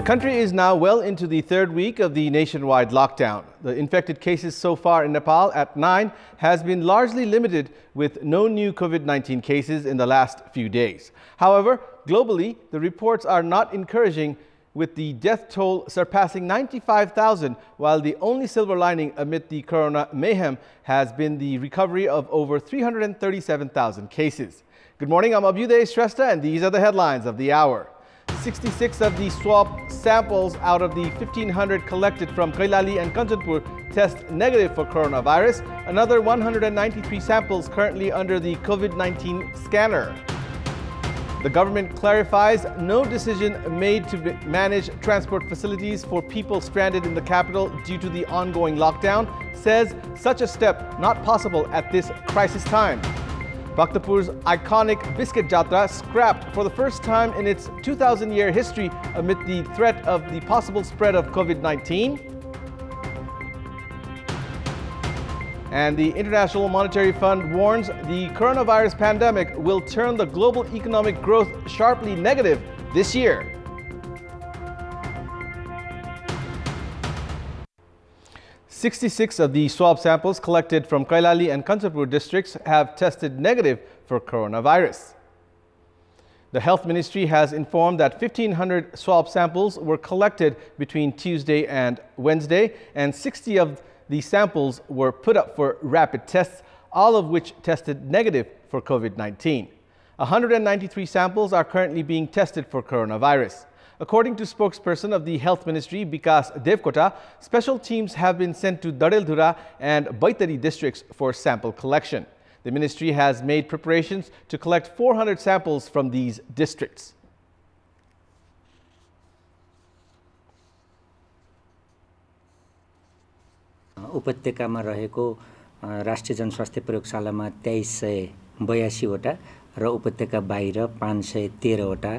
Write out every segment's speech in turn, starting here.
country is now well into the third week of the nationwide lockdown. The infected cases so far in Nepal at 9 has been largely limited, with no new COVID-19 cases in the last few days. However, globally, the reports are not encouraging, with the death toll surpassing 95,000, while the only silver lining amid the corona mayhem has been the recovery of over 337,000 cases. Good morning, I'm Abhyuday Shrestha, and these are the headlines of the hour. 66 of the swab samples out of the 1,500 collected from Kailali and Kantipur test negative for coronavirus. Another 193 samples currently under the COVID-19 scanner. The government clarifies no decision made to manage transport facilities for people stranded in the capital due to the ongoing lockdown, says such a step not possible at this crisis time. Bhaktapur's iconic Biscuit Jatra scrapped for the first time in its 2,000-year history amid the threat of the possible spread of COVID-19. And the International Monetary Fund warns the coronavirus pandemic will turn the global economic growth sharply negative this year. "66 of the swab samples collected from Kailali and Kantipur districts have tested negative for coronavirus. The Health Ministry has informed that 1,500 swab samples were collected between Tuesday and Wednesday, and 60 of the samples were put up for rapid tests, all of which tested negative for COVID-19. 193 samples are currently being tested for coronavirus. According to spokesperson of the Health Ministry, Vikas Devkota, special teams have been sent to Dareldhura and Baitari districts for sample collection. The ministry has made preparations to collect 400 samples from these districts. उपत्यकामा रहेको राष्ट्रिय जनस्वास्थ्य प्रयोगशालामा 2382 वटा र उपत्यका बाहिर 513 वटा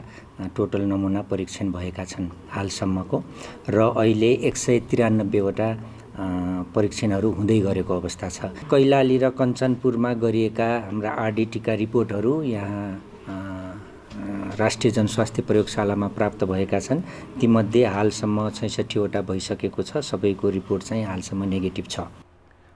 total नमुना परीक्षण भएका छन् हालसम्मको, र अहिले 193 वटा परीक्षणहरू हुँदै गरेको अवस्था छ। कैलाली र कञ्चनपुरमा गरिएका हाम्रा आरडीटीका रिपोर्टहरू यहाँ राष्ट्रिय जनस्वास्थ्य प्रयोगशालामा प्राप्त भएका छन्। तीमध्ये हालसम्म 66 वटा भइसकेको छ। सबैको रिपोर्ट चाहिँ हालसम्म नेगेटिभ छ।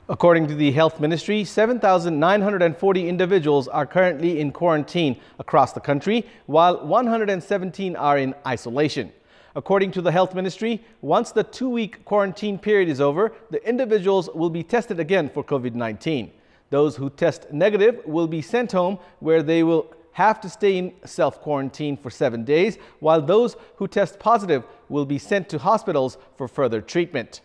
According to the Health Ministry, 7,940 individuals are currently in quarantine across the country, while 117 are in isolation. According to the Health Ministry, once the 2-week quarantine period is over, the individuals will be tested again for COVID-19. Those who test negative will be sent home, where they will have to stay in self-quarantine for 7 days, while those who test positive will be sent to hospitals for further treatment.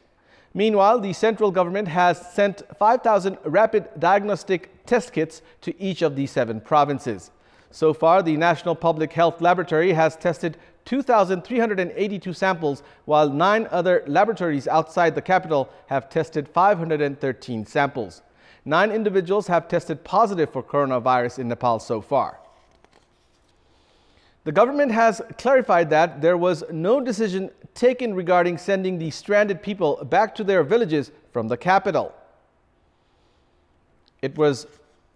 Meanwhile, the central government has sent 5,000 rapid diagnostic test kits to each of the 7 provinces. So far, the National Public Health Laboratory has tested 2,382 samples, while 9 other laboratories outside the capital have tested 513 samples. 9 individuals have tested positive for coronavirus in Nepal so far. The government has clarified that there was no decision taken regarding sending the stranded people back to their villages from the capital. It was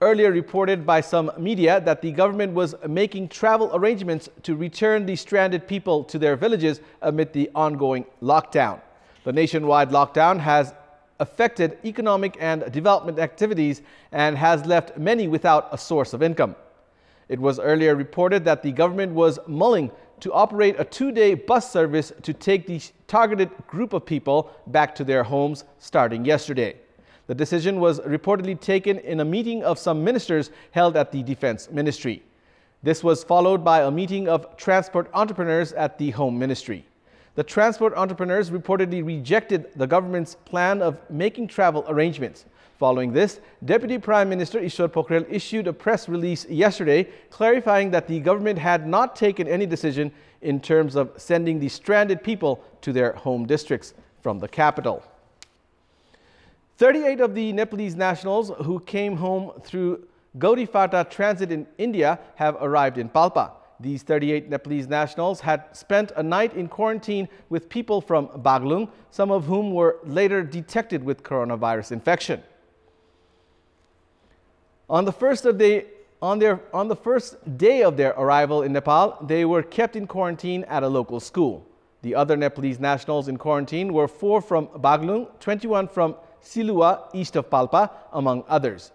earlier reported by some media that the government was making travel arrangements to return the stranded people to their villages amid the ongoing lockdown. The nationwide lockdown has affected economic and development activities and has left many without a source of income. It was earlier reported that the government was mulling to operate a 2-day bus service to take the targeted group of people back to their homes starting yesterday. The decision was reportedly taken in a meeting of some ministers held at the Defense Ministry. This was followed by a meeting of transport entrepreneurs at the Home Ministry. The transport entrepreneurs reportedly rejected the government's plan of making travel arrangements. Following this, Deputy Prime Minister Ishwar Pokhrel issued a press release yesterday clarifying that the government had not taken any decision in terms of sending the stranded people to their home districts from the capital. 38 of the Nepalese nationals who came home through Gauri Fata transit in India have arrived in Palpa. These 38 Nepalese nationals had spent a night in quarantine with people from Baglung, some of whom were later detected with coronavirus infection. On the first day of their arrival in Nepal, they were kept in quarantine at a local school. The other Nepalese nationals in quarantine were 4 from Baglung, 21 from Silua, east of Palpa, among others.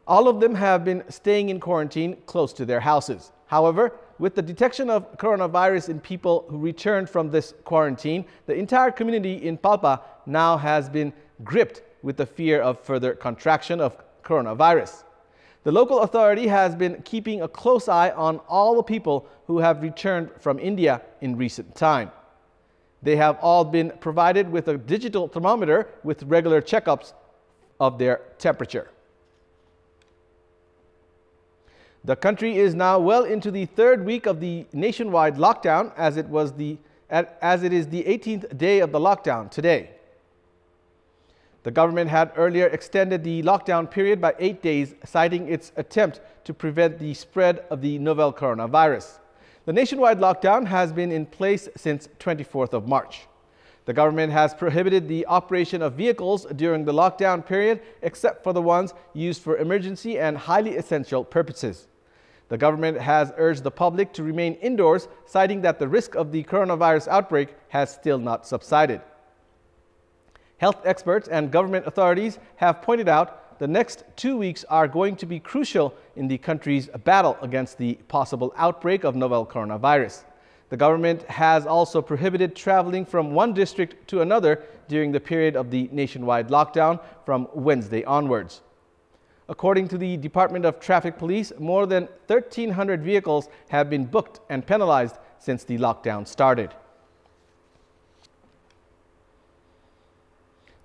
All of them have been staying in quarantine close to their houses. However, with the detection of coronavirus in people who returned from this quarantine, the entire community in Palpa now has been gripped with the fear of further contraction of coronavirus. The local authority has been keeping a close eye on all the people who have returned from India in recent time. They have all been provided with a digital thermometer with regular checkups of their temperature. The country is now well into the third week of the nationwide lockdown, as it is the 18th day of the lockdown today. The government had earlier extended the lockdown period by 8 days, citing its attempt to prevent the spread of the novel coronavirus. The nationwide lockdown has been in place since 24th of March. The government has prohibited the operation of vehicles during the lockdown period, except for the ones used for emergency and highly essential purposes. The government has urged the public to remain indoors, citing that the risk of the coronavirus outbreak has still not subsided. Health experts and government authorities have pointed out the next 2 weeks are going to be crucial in the country's battle against the possible outbreak of novel coronavirus. The government has also prohibited traveling from one district to another during the period of the nationwide lockdown from Wednesday onwards. According to the Department of Traffic Police, more than 1,300 vehicles have been booked and penalized since the lockdown started.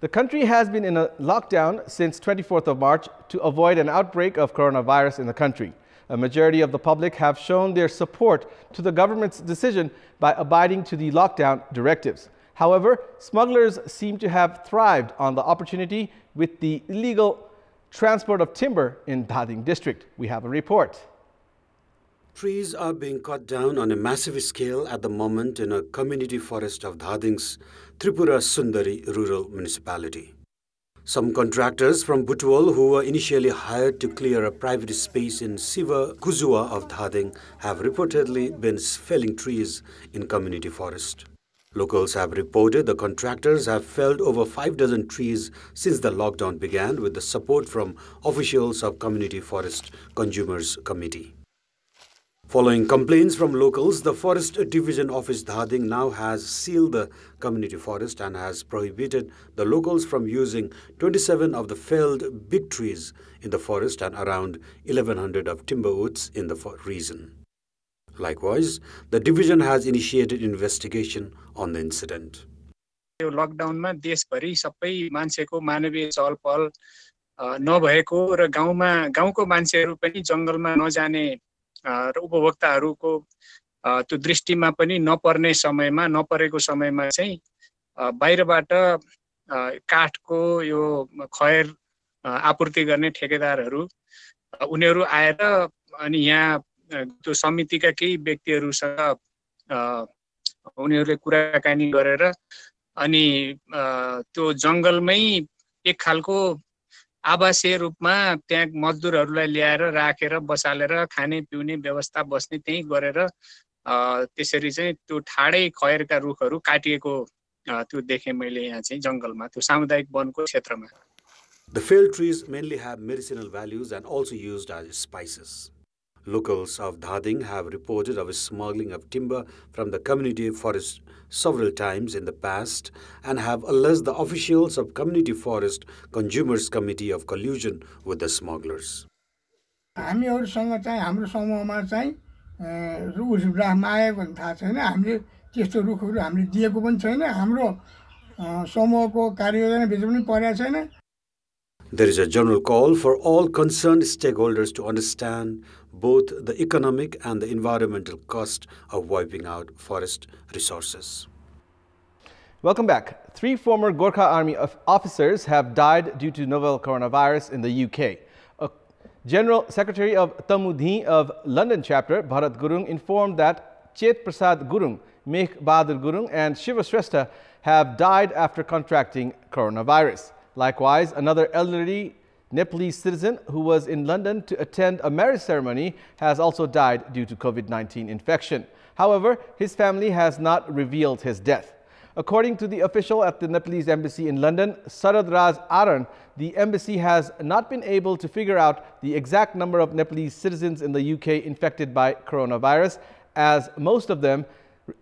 The country has been in a lockdown since 24th of March to avoid an outbreak of coronavirus in the country. A majority of the public have shown their support to the government's decision by abiding to the lockdown directives. However, smugglers seem to have thrived on the opportunity with the illegal transport of timber in Dhading district. We have a report. Trees are being cut down on a massive scale at the moment in a community forest of Dhading's Tripura Sundari rural municipality. Some contractors from Butual who were initially hired to clear a private space in Siva Kuzua of Dhading have reportedly been felling trees in community forest. Locals have reported the contractors have felled over 5 dozen trees since the lockdown began with the support from officials of Community Forest Consumers Committee. Following complaints from locals, the Forest Division Office Dhading now has sealed the community forest and has prohibited the locals from using 27 of the felled big trees in the forest and around 1,100 of timber woods in the region. Likewise, the division has initiated investigation on the incident. लकडाउनमा देशभरि सबै मान्छेको मानवीय चहलपहल नभएको र गाउँको मान्छेहरू पनि जंगलमा नजाने र उपभोक्ताहरूको त्यो दृष्टिमा पनि नपरेको समयमा चाहिँ बाहिरबाट काठको यो खैर आपूर्ति गर्ने ठेकेदारहरू उनीहरू आएर अनि यहाँ त्यो समितिका केही व्यक्तिहरूसँग उनीहरूले कुराकानी गरेर अनि त्यो जंगलमै एक खालको आवासीय रूपमा त्यहाँ मजदुरहरूलाई ल्याएर राखेर बसालेर खाने पिउने व्यवस्था बस्ने त्यही गरेर त्यसरी चाहिँ त्यो ठाडै खैरका रुखहरू काटिएको त्यो देखे मैले यहाँ चाहिँ जंगलमा त्यो सामुदायिक वनको क्षेत्रमा. The felled trees mainly have medicinal values and also used as spices. Locals of Dhading have reported of smuggling of timber from the community forest several times in the past and have alleged the officials of Community Forest Consumers Committee of collusion with the smugglers. हामीहरुसँग चाहिँ हाम्रो समूहमा चाहिँ रुख राखमाएको पनि थाहा छैन हामीले त्यस्तो रुखहरू हामीले दिएको पनि छैन हाम्रो समूहको कार्ययोजना भित्र पनि परेको छैन. There is a general call for all concerned stakeholders to understand both the economic and the environmental cost of wiping out forest resources. Welcome back. 3 former Gorkha Army officers have died due to novel coronavirus in the UK. General Secretary of Tamudhi of London chapter, Bharat Gurung, informed that Chet Prasad Gurung, Mekh Bahadur Gurung and Shiva Shrestha have died after contracting coronavirus. Likewise, another elderly Nepalese citizen who was in London to attend a marriage ceremony has also died due to COVID-19 infection. However, his family has not revealed his death. According to the official at the Nepalese embassy in London, Sarad Raj Aran, the embassy has not been able to figure out the exact number of Nepalese citizens in the UK infected by coronavirus, as most of them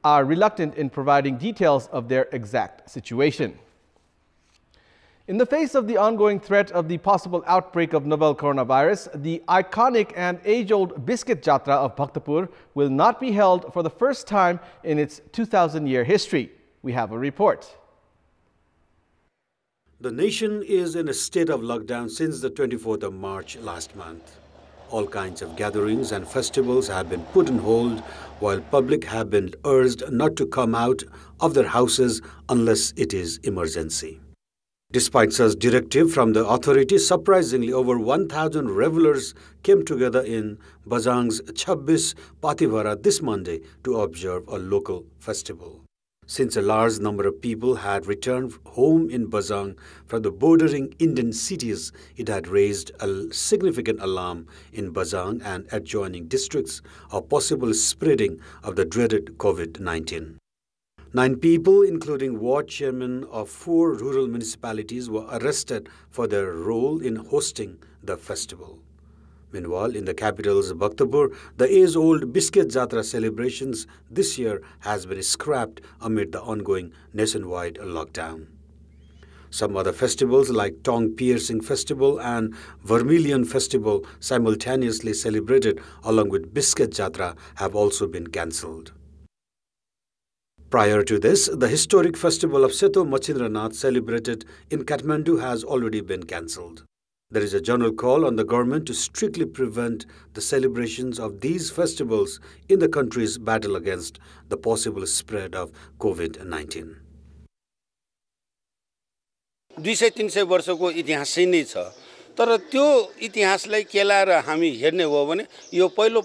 are reluctant in providing details of their exact situation. In the face of the ongoing threat of the possible outbreak of novel coronavirus, the iconic and age-old Biscuit Jatra of Bhaktapur will not be held for the first time in its 2,000-year history. We have a report. The nation is in a state of lockdown since the 24th of March last month. All kinds of gatherings and festivals have been put on hold, while public have been urged not to come out of their houses unless it is emergency. Despite such directive from the authorities, surprisingly over 1,000 revelers came together in Bazang's 26 Pativara this Monday to observe a local festival. Since a large number of people had returned home in Bazang from the bordering Indian cities, it had raised a significant alarm in Bazang and adjoining districts of possible spreading of the dreaded COVID-19. 9 people, including ward chairmen of 4 rural municipalities, were arrested for their role in hosting the festival. Meanwhile, in the capital's Bhaktapur, the age-old Biscuit Jatra celebrations this year has been scrapped amid the ongoing nationwide lockdown. Some other festivals like Tongue Piercing Festival and Vermilion Festival, simultaneously celebrated along with Biscuit Jatra, have also been cancelled. Prior to this, the historic festival of Seto Machindranath celebrated in Kathmandu has already been cancelled. There is a general call on the government to strictly prevent the celebrations of these festivals in the country's battle against the possible spread of COVID-19. 200-300 वर्षको इतिहास नै छ तर त्यो इतिहासलाई केलाएर हामी हेर्ने हो भने यो पहिलो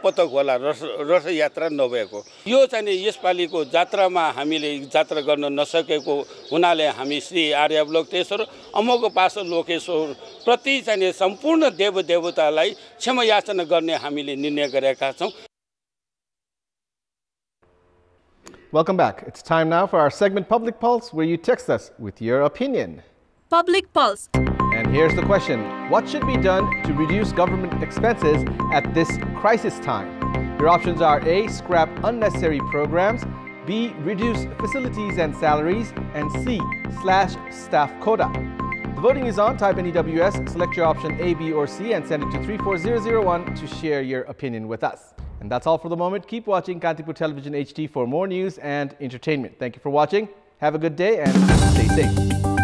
पटक होला रथ यात्रा नभएको यो चाहिँ यसपालिको जात्रामा हामीले जात्रा गर्न नसकेको हुनाले हामी श्री आर्यावलोकेश्वर अमोघपासा लोकेश्वर प्रति चाहिँ सम्पूर्ण देवदेवतालाई क्षमा याचना गर्ने हामीले निर्णय गरेका छौं. Welcome back. It's time now for our segment Public Pulse, where you text us with your opinion. Public Pulse. And here's the question. What should be done to reduce government expenses at this crisis time? Your options are A, scrap unnecessary programs, B, reduce facilities and salaries, and C, slash staff quota. The voting is on. Type NEWS, select your option A, B, or C, and send it to 34001 to share your opinion with us. And that's all for the moment. Keep watching Kantipur Television HD for more news and entertainment. Thank you for watching. Have a good day and stay safe.